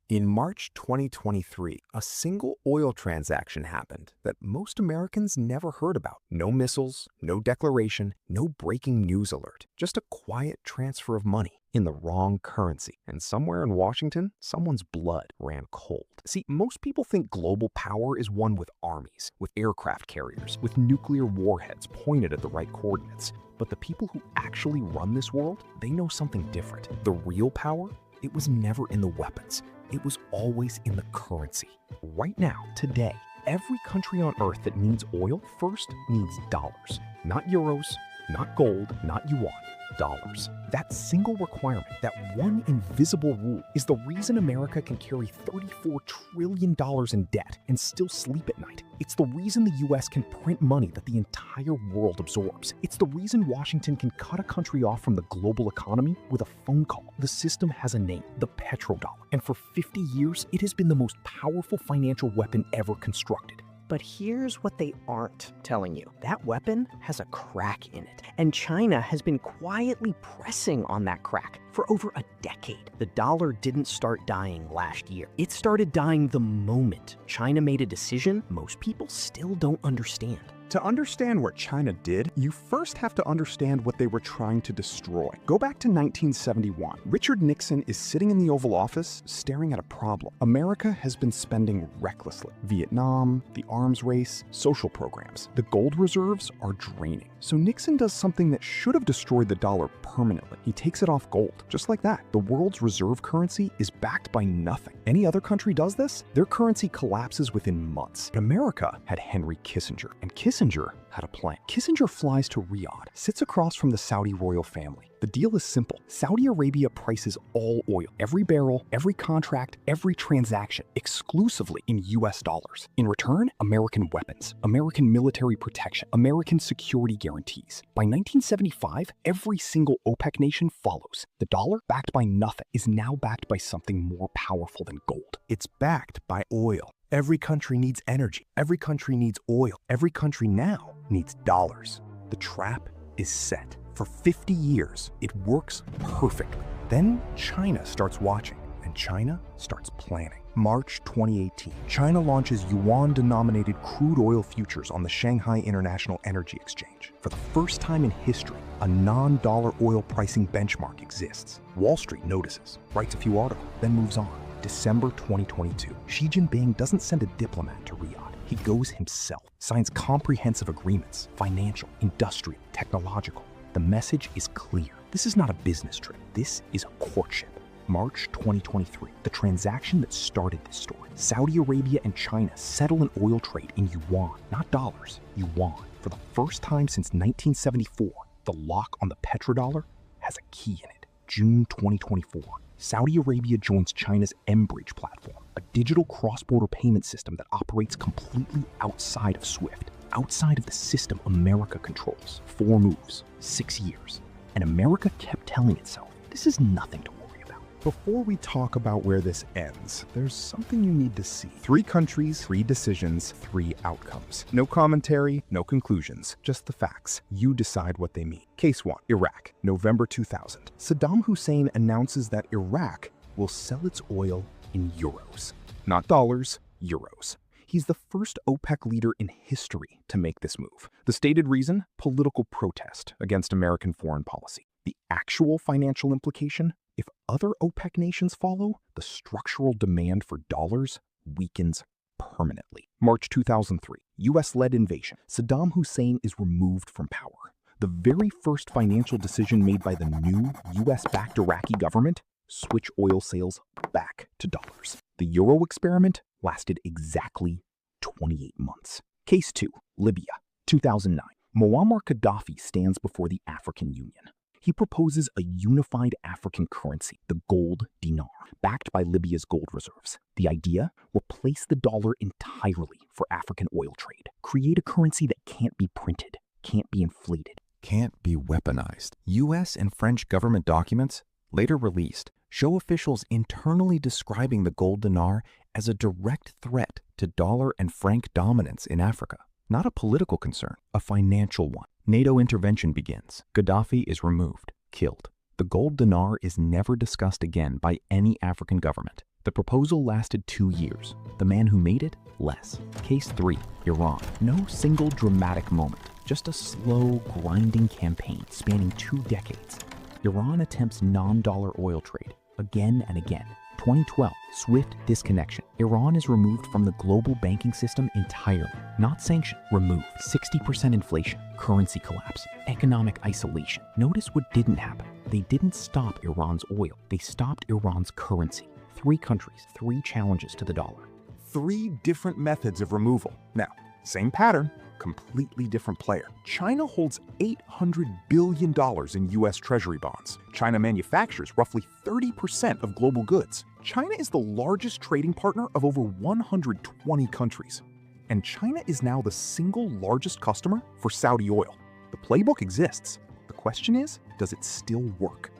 In March 2023, a single oil transaction happened that most Americans never heard about. No missiles, no declaration, no breaking news alert. Just a quiet transfer of money in the wrong currency. And somewhere in Washington, someone's blood ran cold. See, most people think global power is won with armies, with aircraft carriers, with nuclear warheads pointed at the right coordinates. But the people who actually run this world, they know something different. The real power? It was never in the weapons. It was always in the currency. Right now, today, every country on earth that needs oil first needs dollars. Not euros, not gold, not yuan. Dollars. That single requirement, that one invisible rule, is the reason America can carry $34 trillion in debt and still sleep at night. It's the reason the US can print money that the entire world absorbs. It's the reason Washington can cut a country off from the global economy with a phone call. The system has a name, the Petrodollar. And for 50 years, it has been the most powerful financial weapon ever constructed. But here's what they aren't telling you. That weapon has a crack in it, and China has been quietly pressing on that crack for over a decade. The dollar didn't start dying last year. It started dying the moment China made a decision most people still don't understand. To understand what China did, you first have to understand what they were trying to destroy. Go back to 1971. Richard Nixon is sitting in the Oval Office staring at a problem. America has been spending recklessly. Vietnam, the arms race, social programs. The gold reserves are draining. So Nixon does something that should have destroyed the dollar permanently. He takes it off gold. Just like that. The world's reserve currency is backed by nothing. Any other country does this, their currency collapses within months. But America had Henry Kissinger, and Kissinger had a plan. Kissinger flies to Riyadh, sits across from the Saudi royal family. The deal is simple. Saudi Arabia prices all oil, every barrel, every contract, every transaction, exclusively in US dollars. In return, American weapons, American military protection, American security guarantees. By 1975, every single OPEC nation follows. The dollar, backed by nothing, is now backed by something more powerful than gold. It's backed by oil. Every country needs energy. Every country needs oil. Every country now needs dollars. The trap is set. For 50 years, it works perfectly. Then China starts watching, and China starts planning. March 2018, China launches yuan-denominated crude oil futures on the Shanghai International Energy Exchange. For the first time in history, a non-dollar oil pricing benchmark exists. Wall Street notices, writes a few articles, then moves on. December 2022, Xi Jinping doesn't send a diplomat to Riyadh. He goes himself, signs comprehensive agreements, financial, industrial, technological. The message is clear. This is not a business trip. This is a courtship. March 2023, the transaction that started this story. Saudi Arabia and China settle an oil trade in yuan, not dollars, yuan. For the first time since 1974, the lock on the petrodollar has a key in it. June 2024. Saudi Arabia joins China's mBridge platform, a digital cross-border payment system that operates completely outside of SWIFT, outside of the system America controls. 4 moves, 6 years. And America kept telling itself, this is nothing to worry about. Before we talk about where this ends, there's something you need to see. 3 countries, 3 decisions, 3 outcomes. No commentary, no conclusions, just the facts. You decide what they mean. Case 1, Iraq, November 2000. Saddam Hussein announces that Iraq will sell its oil in euros. Not dollars, euros. He's the first OPEC leader in history to make this move. The stated reason? Political protest against American foreign policy. The actual financial implication? If other OPEC nations follow, the structural demand for dollars weakens permanently. March 2003, US-led invasion. Saddam Hussein is removed from power. The very first financial decision made by the new US-backed Iraqi government? Switch oil sales back to dollars. The euro experiment lasted exactly 28 months. Case 2, Libya, 2009. Muammar Gaddafi stands before the African Union. He proposes a unified African currency, the gold dinar, backed by Libya's gold reserves. The idea? Replace the dollar entirely for African oil trade. Create a currency that can't be printed, can't be inflated, can't be weaponized. US and French government documents, later released, show officials internally describing the gold dinar as a direct threat to dollar and franc dominance in Africa. Not a political concern, a financial one. NATO intervention begins. Gaddafi is removed, killed. The gold dinar is never discussed again by any African government. The proposal lasted 2 years. The man who made it, less. Case 3, Iran. No single dramatic moment, just a slow, grinding campaign spanning 2 decades. Iran attempts non-dollar oil trade, again and again. 2012, swift disconnection. Iran is removed from the global banking system entirely. Not sanctioned, removed. 60% inflation, currency collapse, economic isolation. Notice what didn't happen. They didn't stop Iran's oil. They stopped Iran's currency. 3 countries, 3 challenges to the dollar. 3 different methods of removal. Now, same pattern, completely different player. China holds $800 billion in US Treasury bonds. China manufactures roughly 30% of global goods. China is the largest trading partner of over 120 countries. And China is now the single largest customer for Saudi oil. The playbook exists. The question is, does it still work?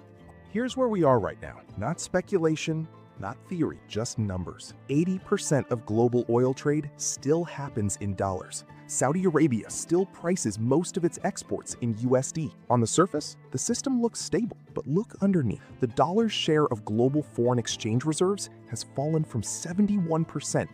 Here's where we are right now. Not speculation, not theory, just numbers. 80% of global oil trade still happens in dollars. Saudi Arabia still prices most of its exports in USD. On the surface, the system looks stable, but look underneath. The dollar's share of global foreign exchange reserves has fallen from 71%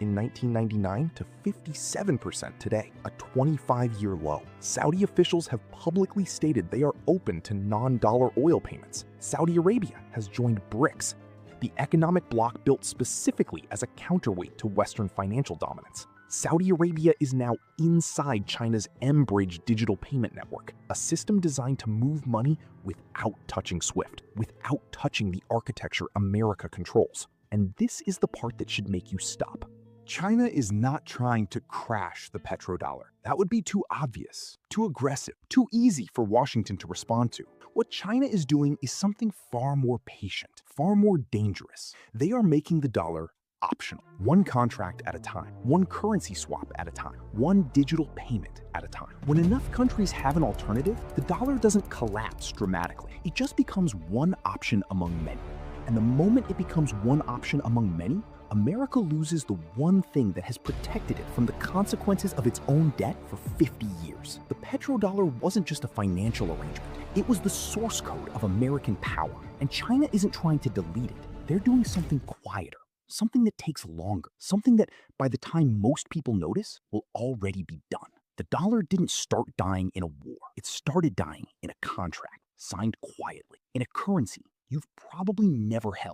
in 1999 to 57% today, a 25-year low. Saudi officials have publicly stated they are open to non-dollar oil payments. Saudi Arabia has joined BRICS, the economic bloc built specifically as a counterweight to Western financial dominance. Saudi Arabia is now inside China's mBridge digital payment network, a system designed to move money without touching SWIFT, without touching the architecture America controls. And this is the part that should make you stop. China is not trying to crash the petrodollar. That would be too obvious, too aggressive, too easy for Washington to respond to. What China is doing is something far more patient, far more dangerous. They are making the dollar optional, one contract at a time, one currency swap at a time, one digital payment at a time. When enough countries have an alternative, the dollar doesn't collapse dramatically. It just becomes one option among many. And the moment it becomes one option among many, America loses the one thing that has protected it from the consequences of its own debt for 50 years. The petrodollar wasn't just a financial arrangement. It was the source code of American power. And China isn't trying to delete it. They're doing something quieter, something that takes longer, something that by the time most people notice will already be done. The dollar didn't start dying in a war. It started dying in a contract, signed quietly, in a currency you've probably never held.